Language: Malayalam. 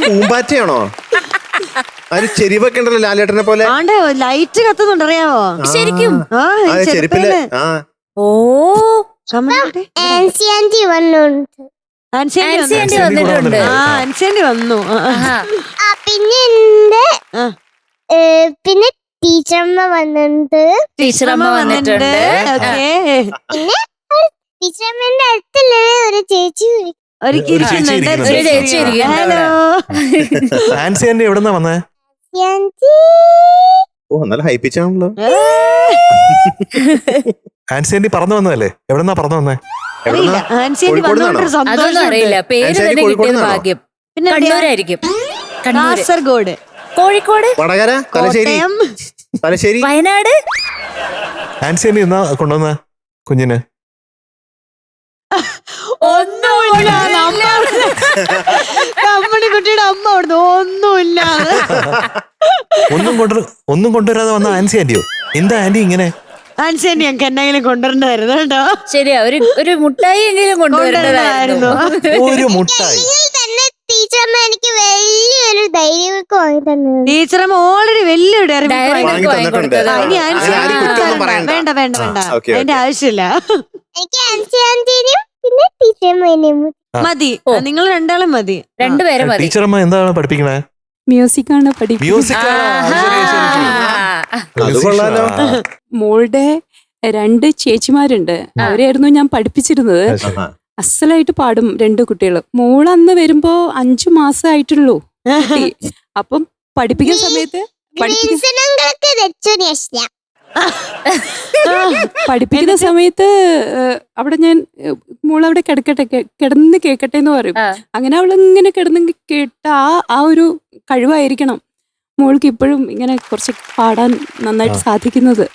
പൂമ്പാറ്റയാണോ? അതിന് ചെരിവൊക്കെ ഉണ്ടല്ലോ ലാലേട്ടനെ പോലെ. ലൈറ്റ് കത്തുന്നുണ്ട് അറിയാവോ? ശരിക്കും ചെരുപ്പില്. ഓ ആൻസി വന്നിട്ടുണ്ട്. ആൻസി വന്നിട്ടുണ്ട്. ആൻസി വന്നു. പിന്നെ പിന്നെ ടീച്ചറമ്മ വന്നിട്ടുണ്ട്. ടീച്ചറമ്മ വന്നിട്ടുണ്ട്. പിന്നെ ടീച്ചറമ്മന്റെ അടുത്തുള്ള ഒരു ചേച്ചി ഹലോ. ആൻസി ആന്റി എവിടെന്നാ വന്നേ? ഓ നല്ല ഹൈപ്പിച്ചാണല്ലോ. ആൻസി ആന്റി പറന്നു വന്നതല്ലേ? എവിടെന്നാ പറന്നു വന്നേ? അതൊന്നും അറിയില്ല. പേര് തന്നെ കിട്ടിയത് ഭാഗ്യം. പിന്നെ കണ്ണൂരായിരിക്കും. കാസർഗോഡ്, കോഴിക്കോട്, വടകര, തലശ്ശേരി, വയനാട്. ആൻസി ആന്റി എന്നാ കൊണ്ടുവന്ന കുഞ്ഞിന്? ഒന്നുമില്ല. കുട്ടിയുടെ അമ്മ അവിടുന്ന് ഒന്നുമില്ല. ഒന്നും കൊണ്ടുവരാതെ വന്ന ആൻസി ആന്റിയോ? എന്താ ആന്റി ഇങ്ങനെ? ആൻസി ആന്റി ഞങ്ങൾക്ക് എന്തെങ്കിലും കൊണ്ടുവരണ്ടായിരുന്നു കേട്ടോ. ശരിയാ, ഒരു മുട്ടായി എങ്കിലും കൊണ്ടുവരണ്ടായിരുന്നു. ഒരു മുട്ടായി ടീച്ചറമ്മ എനിക്ക് വലിയൊരു ധൈര്യമൊക്കെ വാങ്ങി തന്നെ. ടീച്ചറമ്മ ഓൾറെഡി വലിയൊരു വാങ്ങി തന്നിട്ടുണ്ട്. ഇനി ആൻസി വേണ്ട വേണ്ട വേണ്ട, അതിന്റെ ആവശ്യമില്ല. എനിക്ക് ആൻസി ആന്റിനും പിന്നെ ടീച്ചറമ്മേനെയും മതി. നിങ്ങൾ രണ്ടാളും മതി. രണ്ടുപേരെ മതി. ടീച്ചറമ്മ എന്താണ് പഠിപ്പിക്കണേ? മ്യൂസിക് ആണ് പഠിപ്പിക്കുന്നത്. മോളുടെ 2 ചേച്ചിമാരുണ്ട്. അവരെയായിരുന്നു ഞാൻ പഠിപ്പിച്ചിരുന്നത്. അസലായിട്ട് പാടും 2 കുട്ടികൾ. മോൾ അന്ന് വരുമ്പോ 5 മാസമായിട്ടുള്ളൂ. അപ്പം പഠിപ്പിക്കുന്ന സമയത്ത് അവിടെ ഞാൻ മോളവിടെ കിടന്ന് കേക്കട്ടെ എന്ന് പറയും. അങ്ങനെ അവളിങ്ങനെ കിടന്ന് കേട്ട ആ ഒരു കഴിവായിരിക്കണം മോൾക്ക് ഇപ്പോഴും ഇങ്ങനെ കുറച്ച് പാടാൻ നന്നായിട്ട് സാധിക്കുന്നത്.